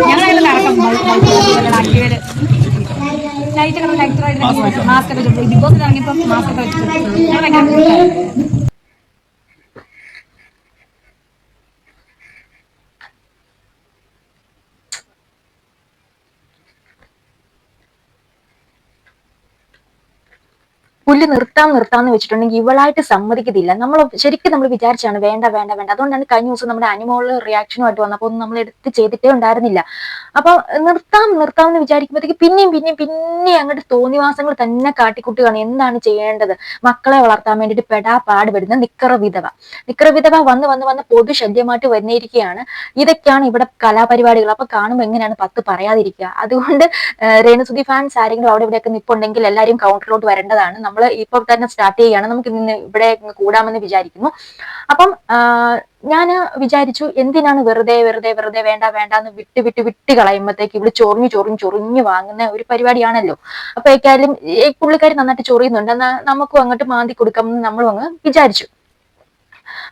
ഞങ്ങളെല്ലാം നടക്കും ലൈറ്റൊക്കെ ലൈറ്ററായിട്ട് മാസ്ക് ഒക്കെ ബിഗ് ബോസ് ഇറങ്ങിയപ്പോൾ മാസ്ക് ഒക്കെ വെച്ചിട്ട് ഞാൻ ഭയങ്കര പുല്ല് നിർത്താന്ന് വെച്ചിട്ടുണ്ടെങ്കിൽ ഇവളായിട്ട് സമ്മതിക്കത്തില്ല. ശരിക്കും നമ്മൾ വിചാരിച്ചാണ് വേണ്ട വേണ്ട വേണ്ട. അതുകൊണ്ടാണ് കഴിഞ്ഞ ദിവസം നമ്മുടെ അനിമോള് റിയാക്ഷനുമായിട്ട് വന്നപ്പോൾ ഒന്നും നമ്മൾ എടുത്ത് ചെയ്തിട്ടേ ഉണ്ടായിരുന്നില്ല. അപ്പൊ നിർത്താമെന്ന് വിചാരിക്കുമ്പോഴത്തേക്ക് പിന്നെയും അങ്ങോട്ട് തോന്നിവാസങ്ങൾ തന്നെ കാട്ടിക്കുട്ടുകയാണ്. എന്താണ് ചെയ്യേണ്ടത്? മക്കളെ വളർത്താൻ വേണ്ടിയിട്ട് പാടുപെടുന്ന നിക്കറ വിധവ വന്ന് പൊതു ശല്യമായിട്ട് വന്നിരിക്കുകയാണ്. ഇതൊക്കെയാണ് ഇവിടെ കലാപരിപാടികൾ. അപ്പൊ കാണുമ്പോൾ എങ്ങനെയാണ് 10 പറയാതിരിക്കുക? അതുകൊണ്ട് രേണുസുതി ഫാൻസ് ആരെങ്കിലും അവിടെ ഇവിടെയൊക്കെ നിപ്പുണ്ടെങ്കിൽ എല്ലാവരും കൗണ്ടറിലോട്ട് വരേണ്ടതാണ്. നമ്മൾ ഇപ്പൊ തന്നെ സ്റ്റാർട്ട് ചെയ്യുകയാണ്. നമുക്ക് ഇന്ന് ഇവിടെ കൂടാമെന്ന് വിചാരിക്കുന്നു. അപ്പം ഞാൻ വിചാരിച്ചു എന്തിനാണ് വെറുതെ വേണ്ട എന്ന് വിട്ട് കളയുമ്പോഴത്തേക്ക് ഇവിടെ ചൊറിഞ്ഞു വാങ്ങുന്ന ഒരു പരിപാടിയാണല്ലോ. അപ്പൊ ഏക്കായാലും പുള്ളിക്കാരി നന്നായിട്ട് ചൊറിയുന്നുണ്ട്, എന്നാൽ നമുക്കും അങ്ങോട്ട് മാന്തി കൊടുക്കാമെന്ന് നമ്മളും അങ്ങ് വിചാരിച്ചു.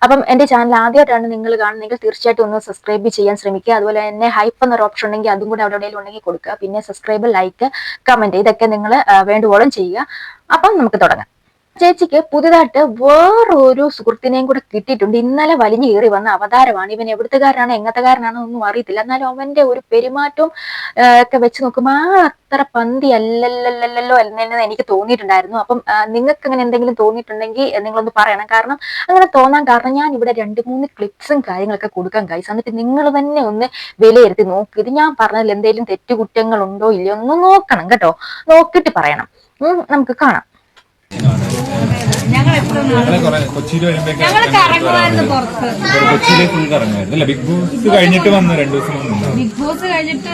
അപ്പം എന്റെ ചാനൽ ആദ്യമായിട്ടാണ് നിങ്ങൾ കാണുന്നെങ്കിൽ തീർച്ചയായിട്ടും ഒന്ന് സബ്സ്ക്രൈബ് ചെയ്യാൻ ശ്രമിക്കുക. അതുപോലെ തന്നെ ഹൈപ്പ് എന്നൊരു ഓപ്ഷൻ ഉണ്ടെങ്കിൽ അതും കൂടെ അവിടെ എവിടെയെങ്കിലും ഉണ്ടെങ്കിൽ കൊടുക്കുക. പിന്നെ സബ്സ്ക്രൈബ്, ലൈക്ക്, കമന്റ് ഇതൊക്കെ നിങ്ങൾ വേണ്ടുവോളം ചെയ്യുക. അപ്പം നമുക്ക് തുടങ്ങാം. ചേച്ചിക്ക് പുതുതായിട്ട് വേറൊരു സുഹൃത്തിനെയും കൂടെ കിട്ടിയിട്ടുണ്ട്. ഇന്നലെ വലിഞ്ഞു കയറി വന്ന അവതാരമാണ്. ഇവൻ എവിടുത്തുകാരനാണ് എങ്ങനത്തെക്കാരനാണോ ഒന്നും അറിയത്തില്ല. എന്നാലും അവന്റെ ഒരു പെരുമാറ്റവും ഒക്കെ വെച്ച് നോക്കുമ്പോൾ അത്ര പന്തി അല്ലല്ലോ എന്ന് എനിക്ക് തോന്നിയിട്ടുണ്ടായിരുന്നു. അപ്പം നിങ്ങൾക്ക് അങ്ങനെ എന്തെങ്കിലും തോന്നിയിട്ടുണ്ടെങ്കിൽ നിങ്ങളൊന്ന് പറയണം. കാരണം അങ്ങനെ തോന്നാൻ കാരണം ഞാൻ ഇവിടെ 2-3 ക്ലിപ്സും കാര്യങ്ങളൊക്കെ കൊടുക്കാൻ കഴിച്ചു. എന്നിട്ട് നിങ്ങൾ തന്നെ ഒന്ന് വിലയിരുത്തി നോക്കി. ഇത് ഞാൻ പറഞ്ഞതിൽ എന്തെങ്കിലും തെറ്റുകുറ്റങ്ങൾ ഉണ്ടോ ഇല്ലയോ ഒന്ന് നോക്കണം കേട്ടോ. നോക്കിയിട്ട് പറയണം. നമുക്ക് കാണാം. കൊച്ചിയിലെ ഫുൾ കറങ്ങുമായിരുന്നു അല്ല? ബിഗ് ബോസ് കഴിഞ്ഞിട്ട് വന്നു 2 ദിവസം ബിഗ് ബോസ് കഴിഞ്ഞിട്ട്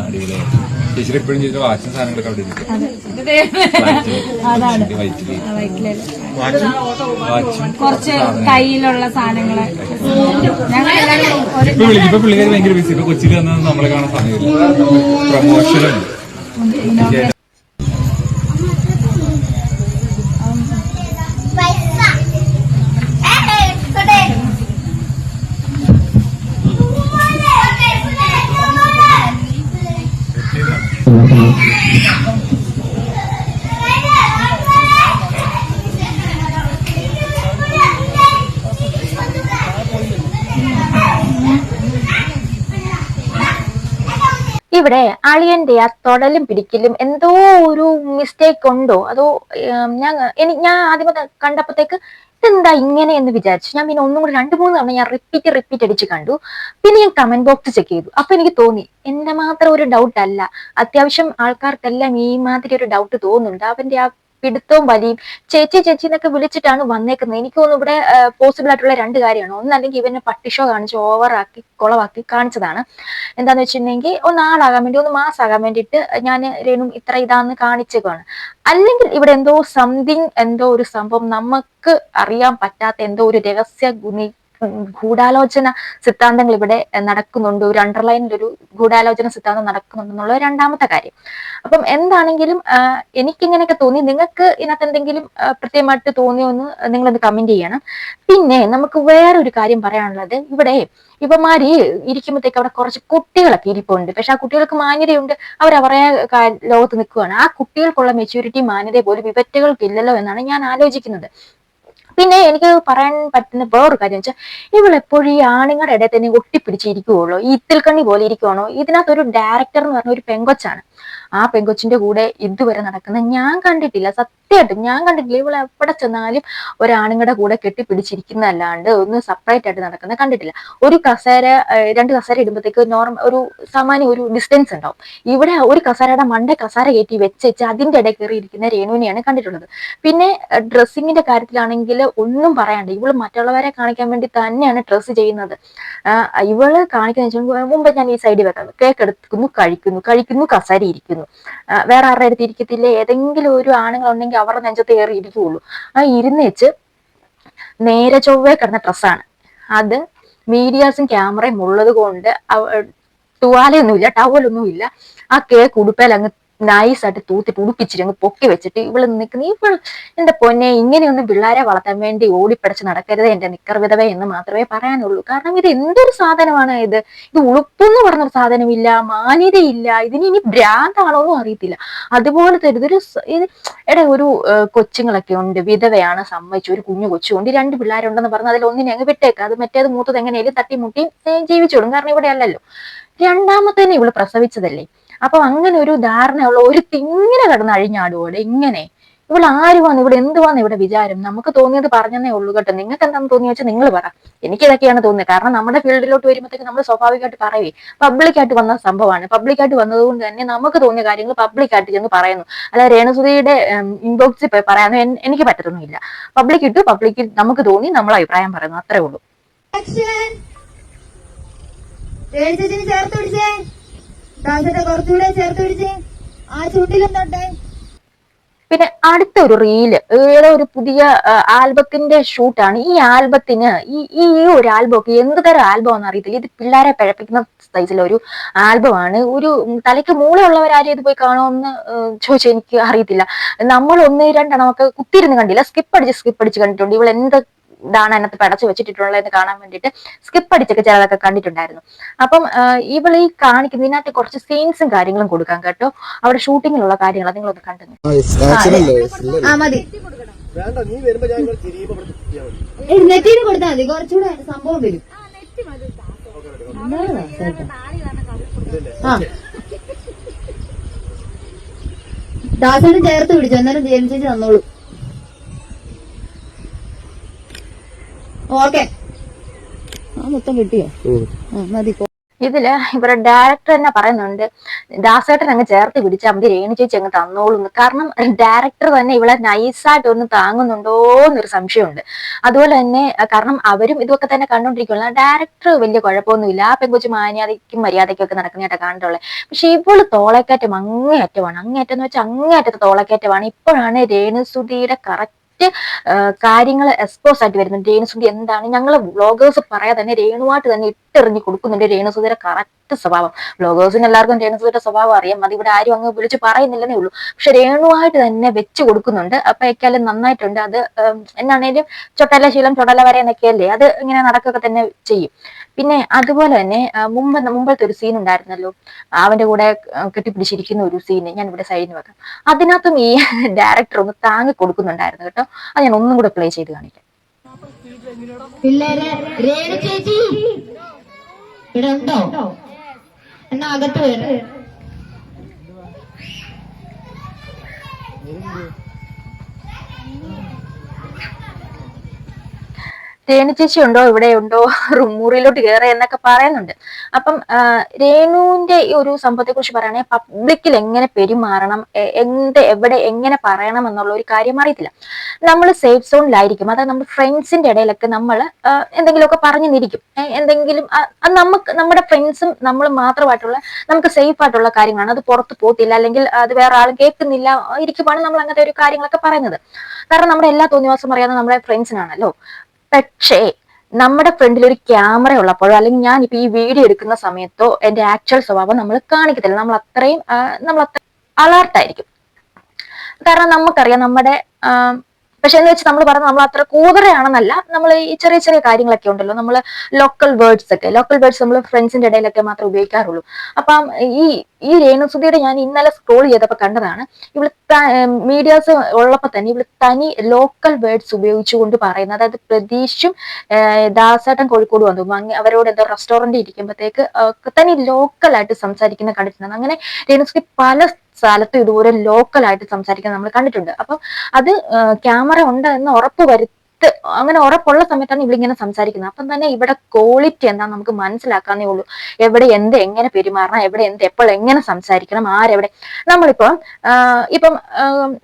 അടിയിലെ ചേച്ചി എപ്പോഴും ചെയ്ത വാച്ചും സാധനങ്ങളൊക്കെ അവിടെ കുറച്ച് കയ്യിലുള്ള സാധനങ്ങള് ഇപ്പൊ പിള്ളേര് ഭയങ്കര ബിസി. ഇപ്പൊ കൊച്ചിയിൽ വന്നത് നമ്മളെ കാണാൻ സമയമില്ല. പ്രമോഷനും ഇവിടെ അളിയന്റെ ആ തൊടലും പിടിക്കലും എന്തോ ഒരു മിസ്റ്റേക്ക് ഉണ്ടോ അതോ ഞാൻ ആദ്യമേ കണ്ടപ്പോഴത്തേക്ക് ഇതെന്താ ഇങ്ങനെ എന്ന് വിചാരിച്ചു. ഞാൻ പിന്നെ ഒന്നും കൂടി 2-3 തവണ ഞാൻ റിപ്പീറ്റ് അടിച്ച് കണ്ടു. പിന്നെ ഞാൻ കമന്റ് ബോക്സ് ചെക്ക് ചെയ്തു. അപ്പൊ എനിക്ക് തോന്നി എന്റെ മാത്രം ഒരു ഡൗട്ട് അല്ല, അത്യാവശ്യം ആൾക്കാർക്കെല്ലാം ഈ മാതിരി ഒരു ഡൗട്ട് തോന്നുന്നുണ്ട്. അവന്റെ ആ പിടുത്തവും വലിയും ചേച്ചി എന്നൊക്കെ വിളിച്ചിട്ടാണ് വന്നേക്കുന്നത്. എനിക്ക് തോന്നുന്നു ഇവിടെ പോസിബിൾ ആയിട്ടുള്ള 2 കാര്യമാണ്. ഒന്നല്ലെങ്കിൽ ഇവനെ പട്ടിഷോ കാണിച്ച് ഓവറാക്കി കുളവാക്കി കാണിച്ചതാണ്. എന്താന്ന് വെച്ചിട്ടുണ്ടെങ്കിൽ ഒന്ന് ആളാകാൻ വേണ്ടി, ഒന്ന് മാസാകാൻ വേണ്ടിയിട്ട് ഞാൻ രേണു ഇത്ര ഇതാന്ന് കാണിച്ചേക്കാണ്. അല്ലെങ്കിൽ ഇവിടെ എന്തോ ഒരു സംഭവം നമുക്ക് അറിയാൻ പറ്റാത്ത എന്തോ ഒരു രഹസ്യ ഗൂഢാലോചന സിദ്ധാന്തങ്ങൾ ഇവിടെ നടക്കുന്നുണ്ട്. ഒരു അണ്ടർലൈനിലൊരു ഗൂഢാലോചന സിദ്ധാന്തം നടക്കുന്നുണ്ടെന്നുള്ള 2ാമത്തെ കാര്യം. അപ്പം എന്താണെങ്കിലും എനിക്കിങ്ങനെയൊക്കെ തോന്നി. നിങ്ങൾക്ക് ഇതിനകത്ത് എന്തെങ്കിലും പ്രത്യേകമായിട്ട് തോന്നിയോ എന്ന് നിങ്ങളൊന്ന് കമന്റ് ചെയ്യണം. പിന്നെ നമുക്ക് വേറൊരു കാര്യം പറയാനുള്ളത്, ഇവിടെ ഇവന്മാര് ഇരിക്കുമ്പോഴത്തേക്ക് അവിടെ കുറച്ച് കുട്ടികളൊക്കെ ഇരിപ്പുണ്ട്. പക്ഷെ ആ കുട്ടികൾക്ക് മാന്യതയുണ്ട്. അവരവരെ ലോകത്ത് നിൽക്കുകയാണ്. ആ കുട്ടികൾക്കുള്ള മെച്യൂരിറ്റി മാന്യത പോലും ഇവറ്റകൾക്ക് ഇല്ലല്ലോ എന്നാണ് ഞാൻ ആലോചിക്കുന്നത്. പിന്നെ എനിക്ക് പറയാൻ പറ്റുന്ന വേറൊരു കാര്യം വെച്ചാൽ, ഇവളെപ്പോഴും ഈ ആണുങ്ങളുടെ ഇടയിൽ തന്നെ ഒട്ടിപ്പിടിച്ചിരിക്കുവുള്ളൂ, ഈ ഇത്തിൽക്കണ്ണി പോലെ ഇരിക്കുവാണോ? ഇതിനകത്തൊരു ഡയറക്ടർ എന്ന് പറഞ്ഞ ഒരു പെങ്കൊച്ചാണ്. ആ പെങ്കൊച്ചിന്റെ കൂടെ ഇതുവരെ നടക്കുന്നത് ഞാൻ കണ്ടിട്ടില്ല. സത്യമായിട്ടും ഞാൻ കണ്ടിട്ടില്ല. ഇവളെ എവിടെ ചെന്നാലും ഒരാണുങ്ങളുടെ കൂടെ കെട്ടിപ്പിടിച്ചിരിക്കുന്നതല്ലാണ്ട് ഒന്ന് സെപ്പറേറ്റ് ആയിട്ട് നടക്കുന്നത് കണ്ടിട്ടില്ല. ഒരു കസേര 2 കസേര ഇടുമ്പോഴത്തേക്ക് ഒരു സാമാന്യ ഒരു ഡിസ്റ്റൻസ് ഉണ്ടാവും. ഇവിടെ ഒരു കസേരയുടെ കസേര കയറ്റി വെച്ച് അതിന്റെ ഇടയിൽ കയറിയിരിക്കുന്ന രേണുവിനെയാണ് കണ്ടിട്ടുള്ളത്. പിന്നെ ഡ്രസ്സിങ്ങിന്റെ കാര്യത്തിലാണെങ്കിൽ ഒന്നും പറയാണ്ട്, ഇവള് മറ്റുള്ളവരെ കാണിക്കാൻ വേണ്ടി തന്നെയാണ് ഡ്രസ്സ് ചെയ്യുന്നത്. ഇവള് കാണിക്കുന്ന മുമ്പ് ഞാൻ ഈ സൈഡിൽ വെക്കാം, കേക്ക് എടുക്കുന്നു, കഴിക്കുന്നു, കസേര ഇരിക്കുന്നു. വേറെ ആരുടെ അടുത്ത് ഇരിക്കത്തില്ല. ഏതെങ്കിലും ഒരു ആണുങ്ങളുണ്ടെങ്കിൽ അവരുടെ നെഞ്ചത്ത് കയറി ഇരിക്കുകയുള്ളൂ. ആ ഇരുന്നേച്ച് നേരെ ചൊവ്വേ കിടന്ന ഡ്രസ്സാണ് അത്. മീഡിയാസും ക്യാമറയും ഉള്ളത് കൊണ്ട് ടവലൊന്നുമില്ല. ആ കേക്ക് ഉടുപ്പേൽ അങ്ങ് നൈസായിട്ട് തൂത്തി പുളിപ്പിച്ചിട്ട് അങ്ങ് പൊക്കി വെച്ചിട്ട് ഇവള് നിൽക്കുന്ന ഇവൾ എന്റെ പൊന്നെ ഇങ്ങനെയൊന്നും പിള്ളേരെ വളർത്താൻ വേണ്ടി ഓടിപ്പടച്ച് നടക്കരുത് എന്റെ നിക്കർ വിധവേ എന്ന് മാത്രമേ പറയാനുള്ളൂ. കാരണം ഇത് എന്തൊരു സാധനമാണ് ഇത് ഉളുപ്പെന്ന് പറഞ്ഞൊരു സാധനമില്ല, മാന്യതയില്ല, ഇതിന് ഇനി ഭ്രാന്താണോന്നും അറിയത്തില്ല. അതുപോലത്തെ ഇത് എടാ ഒരു കൊച്ചുങ്ങളൊക്കെ ഉണ്ട്, വിധവയാണ്, സമ്മതിച്ചു, ഒരു കുഞ്ഞു കൊച്ചുകൊണ്ട് 2 പിള്ളേരുണ്ടെന്ന് പറഞ്ഞ് അതിൽ ഒന്നിനെ അങ്ങ് വിട്ടേക്ക്, അത് മറ്റേത് മൂത്തത് എങ്ങനെയാലും തട്ടിമുട്ടി ജീവിച്ചോളും, കാരണം ഇവിടെ അല്ലല്ലോ. രണ്ടാമത്തേനെ ഇവള് പ്രസവിച്ചതല്ലേ. അപ്പൊ അങ്ങനെ ഒരു ധാരണയുള്ള ഒരു ഇങ്ങനെ കിടന്ന് അഴിഞ്ഞാടുവോടെ ഇങ്ങനെ ഇവൾ ആരുവാന്ന്, ഇവിടെ എന്തുവാന്ന് ഇവിടെ വിചാരം. നമുക്ക് തോന്നിയത് പറഞ്ഞതേ ഉള്ളൂ കേട്ടോ. നിങ്ങൾക്ക് എന്താണെന്ന് തോന്നിയ വെച്ചാൽ നിങ്ങൾ പറ. എനിക്ക് ഇതൊക്കെയാണ് തോന്നുന്നത്. കാരണം നമ്മുടെ ഫീൽഡിലോട്ട് വരുമ്പോഴത്തേക്ക് നമ്മൾ സ്വാഭാവികമായിട്ട് പറയേ പബ്ലിക്കായിട്ട് വന്ന സംഭവമാണ്. പബ്ലിക്കായിട്ട് വന്നതുകൊണ്ട് തന്നെ നമുക്ക് തോന്നിയ കാര്യങ്ങൾ പബ്ലിക്കായിട്ട് ചെന്ന് പറയുന്നു. അല്ല രേണുസുതിയുടെ ഇൻബോക്സിൽ പോയി പറയാനോ എനിക്ക് പറ്റത്തൊന്നുമില്ല. പബ്ലിക്കിൽ നമുക്ക് തോന്നി നമ്മൾ അഭിപ്രായം പറയുന്നു, അത്രേ ഉള്ളൂ. കുറച്ചുകൂടെ ചേർത്ത് പിടിച്ചേ, ആ ചുണ്ടിലും തൊട്ടേ. പിന്നെ അടുത്ത ഒരു റീല് ഏതോ ഒരു പുതിയ ആൽബത്തിന്റെ ഷൂട്ടാണ്. ഈ ആൽബത്തിന് ഈ ഒരു ആൽബം ഒക്കെ എന്ത് തരം ആൽബം ആണെന്ന് അറിയത്തില്ല. ഇത് പിള്ളേരെ പിഴപ്പിക്കുന്ന സൈസിലെ ഒരു ആൽബമാണ്. ഒരു തലയ്ക്ക് മൂളയുള്ളവരാരും ഇത് പോയി കാണുമെന്ന് ചോദിച്ചാൽ എനിക്ക് അറിയത്തില്ല. നമ്മൾ 1-2 ഒക്കെ കുത്തിയിരുന്ന് കണ്ടില്ല, സ്കിപ്പ് അടിച്ച് കണ്ടിട്ടുണ്ട്. ഇവൾ എന്ത് ഇതാണ് അതിനകത്ത് പടച്ചു വെച്ചിട്ടുള്ളതെന്ന് കാണാൻ വേണ്ടിയിട്ട് സ്കിപ്പ് അടിച്ചൊക്കെ ചിലതൊക്കെ കണ്ടിട്ടുണ്ടായിരുന്നു. അപ്പം ഇവൾ ഈ കാണിക്കുന്ന ഇതിനകത്ത് കുറച്ച് സീൻസും കാര്യങ്ങളും കൊടുക്കാം കേട്ടോ. അവിടെ ഷൂട്ടിങ്ങിലുള്ള കാര്യങ്ങൾ നിങ്ങളൊന്ന് കണ്ടു. നെറ്റിന് കൊടുത്താൽ മതി, കുറച്ചുകൂടെ സംഭവം വരും. ദാസന് ചേർത്ത് പിടിച്ചു, എന്നാലും ചേച്ചി തന്നോളൂ. ഓക്കെ, മൊത്തം കിട്ടിയോ? മതി. ഇതില് ഇവരുടെ ഡയറക്ടർ തന്നെ പറയുന്നുണ്ട്, ദാസേട്ടൻ അങ്ങ് ചേർത്ത് പിടിച്ചാൽ മതി, രേണു ചേച്ചി അങ്ങ് തന്നോളൂന്ന്. കാരണം ഡയറക്ടർ തന്നെ ഇവളെ നൈസായിട്ട് ഒന്ന് താങ്ങുന്നുണ്ടോ എന്നൊരു സംശയമുണ്ട്. അതുപോലെ തന്നെ കാരണം അവരും ഇതൊക്കെ തന്നെ കണ്ടോണ്ടിരിക്കുള്ള. ഡയറക്ടർ വലിയ കുഴപ്പമൊന്നുമില്ല, ആ പെൺകൊച്ചു മാന്യതയ്ക്കും മര്യാദയ്ക്കും ഒക്കെ നടക്കുന്നതായിട്ട് കണ്ടുള്ളത്. പക്ഷെ ഇവള് തോളക്കയറ്റം അങ്ങേയറ്റമാണ്. അങ്ങേയറ്റം എന്ന് വെച്ചാൽ അങ്ങേയറ്റത്തെ തോളക്കയറ്റമാണ്. ഇപ്പോഴാണ് രേണുസുതിയുടെ കറക്റ്റ് കാര്യങ്ങൾ എക്സ്പോസ് ആയിട്ട് വരുന്നുണ്ട്. രേണുസുതി എന്താണ്, ഞങ്ങള് വ്ളോഗേഴ്സ് പറയാതെ തന്നെ രേണുവായിട്ട് തന്നെ ഇട്ടെറിഞ്ഞ് കൊടുക്കുന്നുണ്ട് രേണുസുതിയുടെ കറക്റ്റ് സ്വഭാവം. വ്ളോഗേഴ്സിന് എല്ലാവർക്കും രേണുസുതിയുടെ സ്വഭാവം അറിയാം, അത് ഇവിടെ ആരും അങ്ങ് വിളിച്ച് പറയുന്നില്ലെന്നേ ഉള്ളൂ. പക്ഷെ രേണുവായിട്ട് തന്നെ വെച്ച് കൊടുക്കുന്നുണ്ട്. അപ്പൊ എക്കാലം നന്നായിട്ടുണ്ട്. അത് എന്നാണേലും ചൊട്ടല ശീലം ചൊടല വരെ എന്നൊക്കെയല്ലേ, അത് ഇങ്ങനെ നടക്കുകയൊക്കെ തന്നെ ചെയ്യും. പിന്നെ അതുപോലെ തന്നെ മുമ്പത്തെ ഒരു സീൻ ഉണ്ടായിരുന്നല്ലോ, അവന്റെ കൂടെ കെട്ടിപ്പിടിച്ചിരിക്കുന്ന ഒരു സീന് ഞാൻ ഇവിടെ സൈഡിന് വെക്കാം. അതിനകത്തും ഈ ഡയറക്ടർ ഒന്ന് താങ്ങി കൊടുക്കുന്നുണ്ടായിരുന്നു കേട്ടോ. അത് ഞാൻ ഒന്നും കൂടെ പ്ലേ ചെയ്ത് കാണിക്കാം. പിള്ളേരെ രേണു ചേച്ചി ഇവിടെ ഉണ്ടോ? എന്നാ അകത്ത് വരും. രേണു ചേച്ചി ഉണ്ടോ, ഇവിടെ ഉണ്ടോ, മുറിയിലോട്ട് കയറി എന്നൊക്കെ പറയുന്നുണ്ട്. അപ്പം രേണുവിന്റെ ഈ ഒരു സംഭവത്തെ കുറിച്ച് പറയുകയാണെങ്കിൽ പബ്ലിക്കിൽ എങ്ങനെ പെരുമാറണം, എവിടെ എങ്ങനെ പറയണം എന്നുള്ള ഒരു കാര്യം അറിയത്തില്ല. നമ്മൾ സേഫ് സോണിലായിരിക്കും. അതായത് നമ്മുടെ ഫ്രണ്ട്സിന്റെ ഇടയിലൊക്കെ നമ്മൾ എന്തെങ്കിലുമൊക്കെ പറഞ്ഞു നിൽക്കും. എന്തെങ്കിലും നമ്മുടെ ഫ്രണ്ട്സും നമ്മൾ മാത്രമായിട്ടുള്ള നമുക്ക് സേഫ് ആയിട്ടുള്ള കാര്യങ്ങളാണ്. അത് പുറത്ത് പോകത്തില്ല, അല്ലെങ്കിൽ അത് വേറെ ആളും കേൾക്കുന്നില്ല ഇരിക്കുമ്പോഴാണ് നമ്മൾ അങ്ങനത്തെ ഒരു കാര്യങ്ങളൊക്കെ പറയുന്നത്. കാരണം നമ്മുടെ എല്ലാ തോന്നിവാസം അറിയാവുന്ന നമ്മുടെ ഫ്രണ്ട്സിനാണല്ലോ. പക്ഷേ നമ്മുടെ ഫ്രണ്ടിൽ ഒരു ക്യാമറ ഉള്ളപ്പോഴോ, അല്ലെങ്കിൽ ഞാൻ ഇപ്പൊ ഈ വീഡിയോ എടുക്കുന്ന സമയത്തോ എന്റെ ആക്ച്വൽ സ്വഭാവം നമ്മൾ കാണിക്കത്തില്ല. നമ്മൾ അത്രയും അലേർട്ടായിരിക്കും. കാരണം നമുക്കറിയാം നമ്മുടെ പക്ഷെ എന്ന് വെച്ച് നമ്മൾ പറഞ്ഞ നമ്മൾ അത്ര കൂതറയാണെന്നല്ല. നമ്മൾ ഈ ചെറിയ ചെറിയ കാര്യങ്ങളൊക്കെ ഉണ്ടല്ലോ, നമ്മൾ ലോക്കൽ വേർഡ്സ് നമ്മൾ ഫ്രണ്ട്സിന്റെ ഇടയിലൊക്കെ മാത്രമേ ഉപയോഗിക്കാറുള്ളൂ. അപ്പം ഈ രേണുസുതിയുടെ ഞാൻ ഇന്നലെ സ്ക്രോൾ ചെയ്തപ്പോൾ കണ്ടതാണ്, ഇവള് മീഡിയാസ് ഉള്ളപ്പോൾ തന്നെ ഇവള് തനി ലോക്കൽ വേർഡ്സ് ഉപയോഗിച്ചുകൊണ്ട് പറയുന്നത്. അതായത് പ്രതീഷും ദാസേട്ടൻ കോഴിക്കോട് വന്നു, അവരോട് എന്തോ റെസ്റ്റോറന്റ് ഇരിക്കുമ്പോഴത്തേക്ക് തനി ലോക്കലായിട്ട് സംസാരിക്കുന്ന കണ്ടിട്ടുണ്ട്. അങ്ങനെ രേണുസുതി പല സ്ഥലത്തും ഇതുപോലെ ലോക്കലായിട്ട് സംസാരിക്കുന്നത് നമ്മൾ കണ്ടിട്ടുണ്ട്. അപ്പം അത് ക്യാമറ ഉണ്ട് എന്ന് അങ്ങനെ ഉറപ്പുള്ള സമയത്താണ് ഇവളിങ്ങനെ സംസാരിക്കുന്നത്. അപ്പം തന്നെ ഇവിടെ ക്വാളിറ്റി എന്താണെന്ന് നമുക്ക് മനസ്സിലാക്കാന്നേ ഉള്ളൂ. എവിടെ എങ്ങനെ പെരുമാറണം, എവിടെ എപ്പോൾ എങ്ങനെ സംസാരിക്കണം, ആരെവിടെ. നമ്മളിപ്പം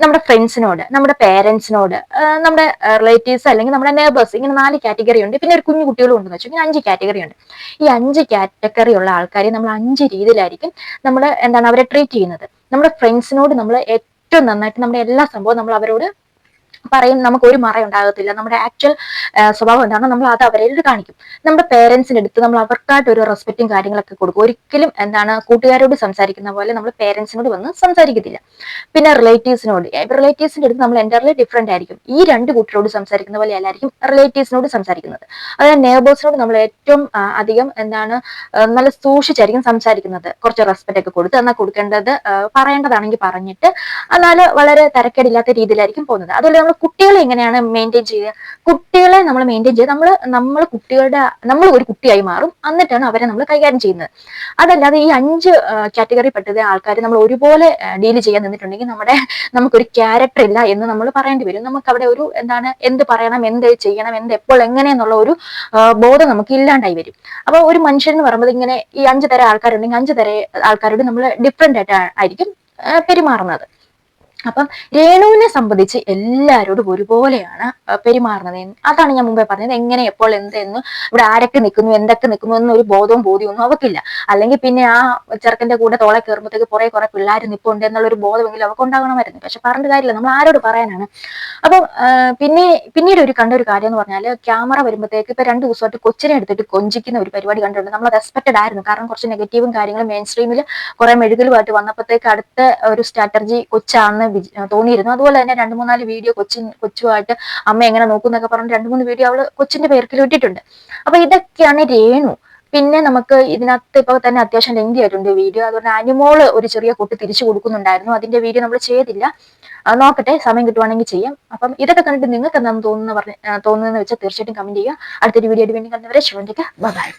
നമ്മുടെ ഫ്രണ്ട്സിനോട്, നമ്മുടെ പേരൻസിനോട്, നമ്മുടെ റിലേറ്റീവ്സ് അല്ലെങ്കിൽ നമ്മുടെ നെയ്ബേഴ്സ്, ഇങ്ങനെ 4 കാറ്റഗറി ഉണ്ട്. പിന്നെ ഒരു കുഞ്ഞു കുട്ടികളും ഉണ്ടെന്ന് വെച്ചാൽ ഇങ്ങനെ 5 കാറ്റഗറി ഉണ്ട്. ഈ 5 കാറ്റഗറി ഉള്ള ആൾക്കാരെ നമ്മൾ 5 രീതിയിലായിരിക്കും നമ്മൾ അവരെ ട്രീറ്റ് ചെയ്യുന്നത്. നമ്മുടെ ഫ്രണ്ട്സിനോട് നമ്മൾ ഏറ്റവും നന്നായിട്ട് നമ്മുടെ എല്ലാ സംഭവവും നമ്മൾ അവരോട് പറയും നമുക്ക് ഒരു മറ ഉണ്ടാകത്തില്ല. നമ്മുടെ ആക്ച്വൽ സ്വഭാവം എന്താണോ നമ്മൾ അത് അവരെ കാണിക്കും. നമ്മുടെ പേരൻസിന്റെ അടുത്ത് നമ്മൾ അവർക്കായിട്ട് ഒരു റെസ്പെക്റ്റും കാര്യങ്ങളൊക്കെ കൊടുക്കും. ഒരിക്കലും കൂട്ടുകാരോട് സംസാരിക്കുന്ന പോലെ നമ്മൾ പേരൻസിനോട് വന്ന് സംസാരിക്കത്തില്ല. പിന്നെ റിലേറ്റീവ്സിന്റെ അടുത്ത് നമ്മൾ എൻ്റർലി ഡിഫറെന്റ് ആയിരിക്കും. ഈ രണ്ട് കൂട്ടരോട് സംസാരിക്കുന്ന പോലെ അല്ലായിരിക്കും റിലേറ്റീവ്സിനോട് സംസാരിക്കുന്നത്. അതായത് നെയ്ബേഴ്സിനോട് നമ്മൾ ഏറ്റവും അധികം നല്ല സൂക്ഷിച്ചായിരിക്കും സംസാരിക്കുന്നത്. കുറച്ച് റെസ്പെക്ട് ഒക്കെ കൊടുത്ത് എന്നാൽ കൊടുക്കേണ്ടത് പറയേണ്ടതാണെങ്കിൽ പറഞ്ഞിട്ട് എന്നാൽ വളരെ തരക്കേടില്ലാത്ത രീതിയിലായിരിക്കും പോകുന്നത്. അതുപോലെ നമ്മൾ കുട്ടികളെ എങ്ങനെയാണ് മെയിൻറ്റെയിൻ ചെയ്യുക? കുട്ടികളെ നമ്മൾ മെയിൻറ്റെയിൻ ചെയ്ത് നമ്മൾ ഒരു കുട്ടിയായി മാറും. എന്നിട്ടാണ് അവരെ നമ്മൾ കൈകാര്യം ചെയ്യുന്നത്. അതല്ലാതെ ഈ 5 കാറ്റഗറി പെട്ട ആൾക്കാർ നമ്മൾ ഒരുപോലെ ഡീൽ ചെയ്യാൻ നിന്നിട്ടുണ്ടെങ്കിൽ നമുക്കൊരു ക്യാരക്ടർ ഇല്ല എന്ന് നമ്മൾ പറയേണ്ടി വരും. നമുക്ക് അവിടെ ഒരു എന്ത് പറയണം, എന്ത് ചെയ്യണം, എപ്പോൾ എങ്ങനെയെന്നുള്ള ഒരു ബോധം നമുക്ക് ഇല്ലാണ്ടായി വരും. അപ്പൊ ഒരു മനുഷ്യൻ എന്ന് പറയുമ്പോൾ ഇങ്ങനെ ഈ 5 തരം ആൾക്കാരുണ്ടെങ്കിൽ 5 തരം ആൾക്കാരോട് നമ്മൾ ഡിഫറെന്റ് ആയിരിക്കും പെരുമാറുന്നത്. അപ്പം രേണുവിനെ സംബന്ധിച്ച് എല്ലാവരോടും ഒരുപോലെയാണ് പെരുമാറുന്നത്. അതാണ് ഞാൻ മുമ്പേ പറഞ്ഞത്. എങ്ങനെ, എപ്പോൾ, എന്തെന്ന്, ഇവിടെ ആരൊക്കെ നിൽക്കുന്നു, എന്തൊക്കെ നിൽക്കുന്നു എന്നൊരു ബോധവും ബോധ്യമൊന്നും അവക്കില്ല. അല്ലെങ്കിൽ പിന്നെ ആ ചെറുക്കന്റെ കൂടെ തോളെ കയറുമ്പോഴത്തേക്ക് കുറെ പിള്ളേർ നിൽപ്പുണ്ട് എന്നുള്ളൊരു ബോധമെങ്കിലും അവർക്ക് ഉണ്ടാകണമായിരുന്നു. പക്ഷെ പറഞ്ഞിട്ട് കാര്യമില്ല, നമ്മൾ ആരോട് പറയാനാണ്. അപ്പം പിന്നീട് കണ്ടൊരു കാര്യം എന്ന് പറഞ്ഞാൽ, ക്യാമറ വരുമ്പോഴത്തേക്ക് ഇപ്പൊ 2 ദിവസമായിട്ട് കൊച്ചിനെ എടുത്തിട്ട് കൊഞ്ചിക്കുന്ന ഒരു പരിപാടി കണ്ടിട്ടുണ്ട്. നമ്മൾ എക്സ്പെക്റ്റഡ് ആയിരുന്നു. കാരണം കുറച്ച് നെഗറ്റീവും കാര്യങ്ങളും മെയിൻ സ്ട്രീമിൽ കുറെ മെഴുകലുമായിട്ട് വന്നപ്പോഴത്തേക്ക് അടുത്ത ഒരു സ്ട്രാറ്റജി കൊച്ചാണെന്ന് തോന്നിയിരുന്നു. അതുപോലെ തന്നെ 2-3-4 വീഡിയോ കൊച്ചുമായിട്ട് അമ്മ എങ്ങനെ നോക്കുന്നൊക്കെ പറഞ്ഞ് 2-3 വീഡിയോ അവള് കൊച്ചിന്റെ പേർക്കിൽ ഇട്ടിട്ടുണ്ട്. അപ്പൊ ഇതൊക്കെയാണ് രേണു. പിന്നെ നമുക്ക് ഇതിനകത്ത് ഇപ്പൊ തന്നെ അത്യാവശ്യം ലെങ്തി ആയിട്ടുണ്ട് വീഡിയോ. അതുകൊണ്ട് അനിമോള് ഒരു ചെറിയ കൊട്ട് തിരിച്ചു കൊടുക്കുന്നുണ്ടായിരുന്നു. അതിന്റെ വീഡിയോ നമ്മൾ ചെയ്തില്ല. നോക്കട്ടെ, സമയം കിട്ടുവാണെങ്കിൽ ചെയ്യാം. അപ്പം ഇതൊക്കെ കണ്ടിട്ട് നിങ്ങൾക്ക് എന്താണെന്ന് തോന്നുന്നതെന്ന് വെച്ചാൽ തീർച്ചയായിട്ടും കമന്റ് ചെയ്യുക. അടുത്തൊരു വീഡിയോ ആയിട്ട് വീണ്ടും കണ്ടുവരെ ശിവന്റെക്ക് ബൈ.